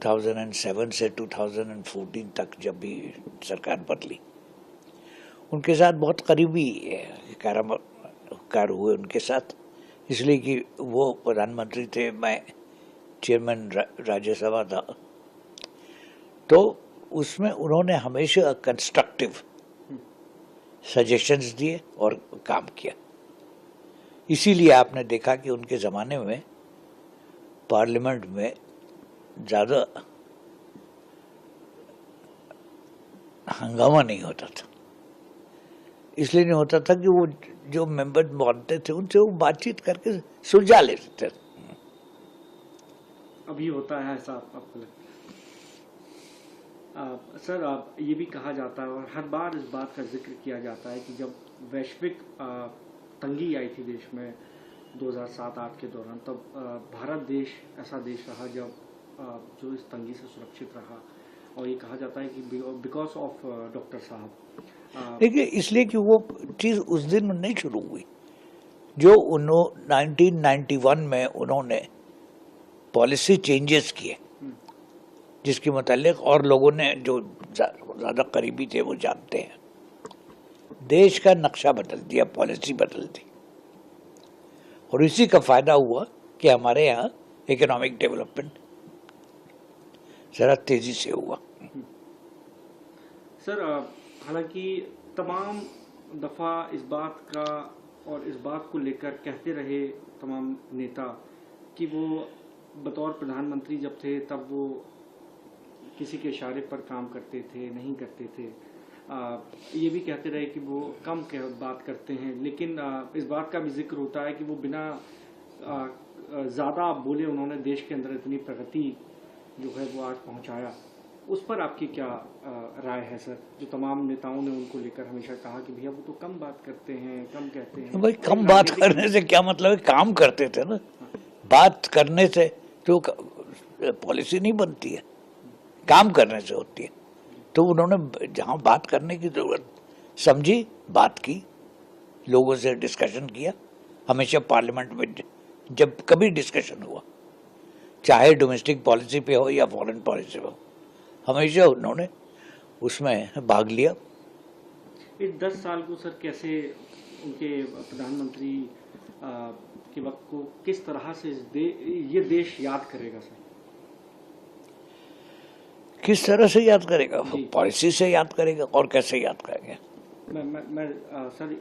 2007 से 2014 तक जब भी सरकार बदली, उनके साथ बहुत करीबी कार हुए उनके साथ, इसलिए कि वो प्रधानमंत्री थे, मैं चेयरमैन राज्यसभा था। तो उसमें उन्होंने हमेशा कंस्ट्रक्टिव सजेशंस दिए और काम किया। इसीलिए आपने देखा कि उनके ज़माने में पार्लियामेंट में ज़्यादा हंगामा नहीं होता था। इसलिए नहीं होता था कि वो जो मेंबर बनते थे उनसे वो बातचीत करके सुलझा लेते थे। अभी होता है ऐसा आपको लगता है? सर, ये भी कहा जाता है और हर बार इस बात का जिक्र किया जाता है कि जब वैश्विक तंगी आई थी देश में 2007-8 के दौरान, तब भारत देश ऐसा देश रहा जब जो इस तंगी से सुरक्षित रहा। और ये कहा जाता है कि बिकॉज ऑफ डॉक्टर साहब। देखिए, इसलिए कि वो चीज़ उस दिन नहीं शुरू हुई जो 1991 में उन्होंने पॉलिसी चेंजेस किए, जिसके मुतालिक और लोगों ने जो ज़्यादा करीबी थे वो जानते हैं, देश का नक्शा बदल दिया, पॉलिसी बदल दी। और इसी का फायदा हुआ कि हमारे यहाँ इकोनॉमिक डेवलपमेंट जरा तेजी से हुआ। सर, हालांकि तमाम दफ़ा इस बात का और इस बात को लेकर कहते रहे तमाम नेता कि वो बतौर प्रधानमंत्री जब थे तब वो किसी के इशारे पर काम करते थे, नहीं करते थे। ये भी कहते रहे कि वो कम बात करते हैं, लेकिन इस बात का भी जिक्र होता है कि वो बिना ज़्यादा बोले उन्होंने देश के अंदर इतनी प्रगति जो है वो आज पहुंचाया। उस पर आपकी क्या राय है सर? जो तमाम नेताओं ने उनको लेकर हमेशा कहा कि भैया वो तो कम बात करते हैं, कम कहते हैं। भाई, कम बात करने से क्या मतलब है? काम करते थे ना। बात करने से तो पॉलिसी नहीं बनती है, काम करने से होती है। तो उन्होंने जहाँ बात करने की जरूरत समझी, बात की, लोगों से डिस्कशन किया। हमेशा पार्लियामेंट में जब कभी डिस्कशन हुआ, चाहे डोमेस्टिक पॉलिसी पे हो या फॉरेन पॉलिसी पे हो, हमेशा उन्होंने उसमें भाग लिया। इस 10 साल को सर कैसे उनके प्रधानमंत्री के वक्त को किस तरह से ये देश याद करेगा सर? किस तरह से याद करेगा? पॉलिसी से याद करेगा, और कैसे याद करेंगे? मैं सर,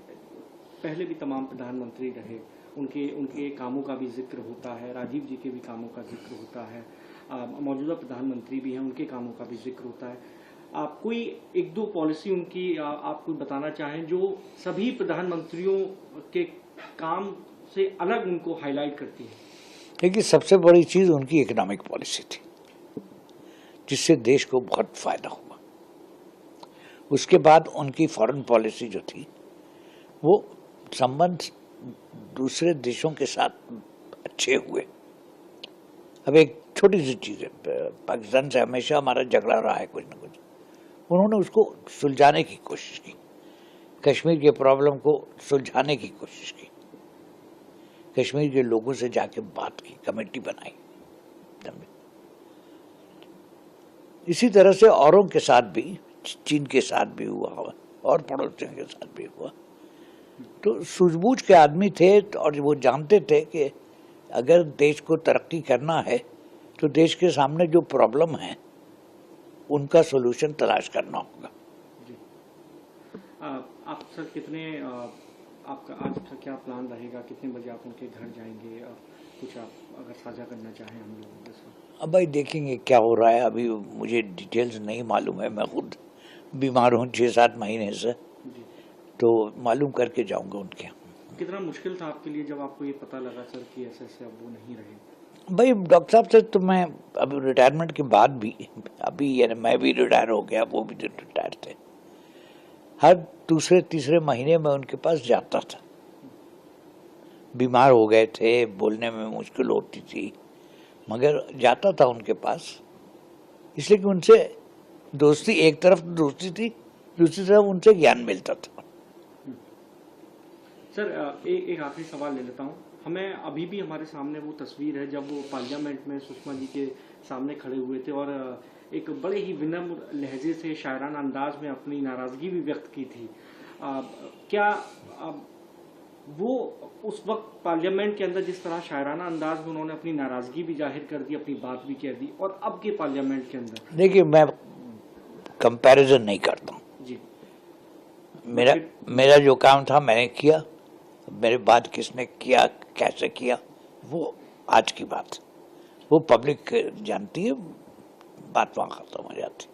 पहले भी तमाम प्रधानमंत्री रहे, उनके कामों का भी जिक्र होता है, राजीव जी के भी कामों का जिक्र होता है, मौजूदा प्रधानमंत्री भी हैं, उनके कामों का भी जिक्र होता है। आप कोई एक दो पॉलिसी उनकी आप कोई बताना चाहें जो सभी प्रधानमंत्रियों के काम से अलग उनको हाईलाइट करती है? देखिए, सबसे बड़ी चीज़ उनकी इकोनॉमिक पॉलिसी थी, जिससे देश को बहुत फायदा हुआ। उसके बाद उनकी फॉरेन पॉलिसी जो थी, वो संबंध दूसरे देशों के साथ अच्छे हुए। अब एक छोटी सी चीज़ है, पाकिस्तान से हमेशा हमारा झगड़ा रहा है कुछ ना कुछ, उन्होंने उसको सुलझाने की कोशिश की, कश्मीर के प्रॉब्लम को सुलझाने की कोशिश की, कश्मीर के लोगों से जाके बात की, कमेटी बनाई। इसी तरह से औरों के साथ भी, चीन के साथ भी हुआ और पड़ोसियों के साथ भी हुआ। तो सूझबूझ के आदमी थे और वो जानते थे कि अगर देश को तरक्की करना है तो देश के सामने जो प्रॉब्लम है उनका सोल्यूशन तलाश करना होगा। आप सर कितने आपका आज का क्या प्लान रहेगा? कितने बजे आप उनके घर जाएंगे? कुछ आप अगर साझा करना चाहें हम लोगों के साथ। अब भाई देखेंगे क्या हो रहा है, अभी मुझे डिटेल्स नहीं मालूम है, मैं खुद बीमार हूँ 6-7 महीने से, तो मालूम करके जाऊंगा उनके। कितना मुश्किल था आपके लिए जब आपको ये पता लगा सर कि ऐसे अब वो नहीं रहे? भाई डॉक्टर साहब से तो मैं अभी रिटायरमेंट के बाद भी, अभी यानी मैं भी रिटायर हो गया, वो भी रिटायर थे, हर दूसरे तीसरे महीने में उनके पास जाता था। बीमार हो गए थे, बोलने में मुश्किल होती थी, मगर जाता था उनके पास, इसलिए कि उनसे दोस्ती, एक तरफ दोस्ती थी, दूसरी तरफ उनसे ज्ञान मिलता था। सर, एक आखिरी सवाल ले लेता हूँ। हमें अभी भी हमारे सामने वो तस्वीर है जब वो पार्लियामेंट में सुषमा जी के सामने खड़े हुए थे और एक बड़े ही विनम्र लहजे से शायराना अंदाज में अपनी नाराज़गी भी व्यक्त की थी। क्या वो उस वक्त पार्लियामेंट के अंदर जिस तरह शायराना अंदाज में उन्होंने अपनी नाराज़गी भी जाहिर कर दी, अपनी बात भी कह दी, और अब के पार्लियामेंट के अंदर? देखिए, मैं कंपैरिजन नहीं करता हूँ जी। मेरा जो काम था मैंने किया, मेरे बाद किसने किया, कैसे किया, वो आज की बात, वो पब्लिक जानती है, बात वहाँ खत्म हो जाती है।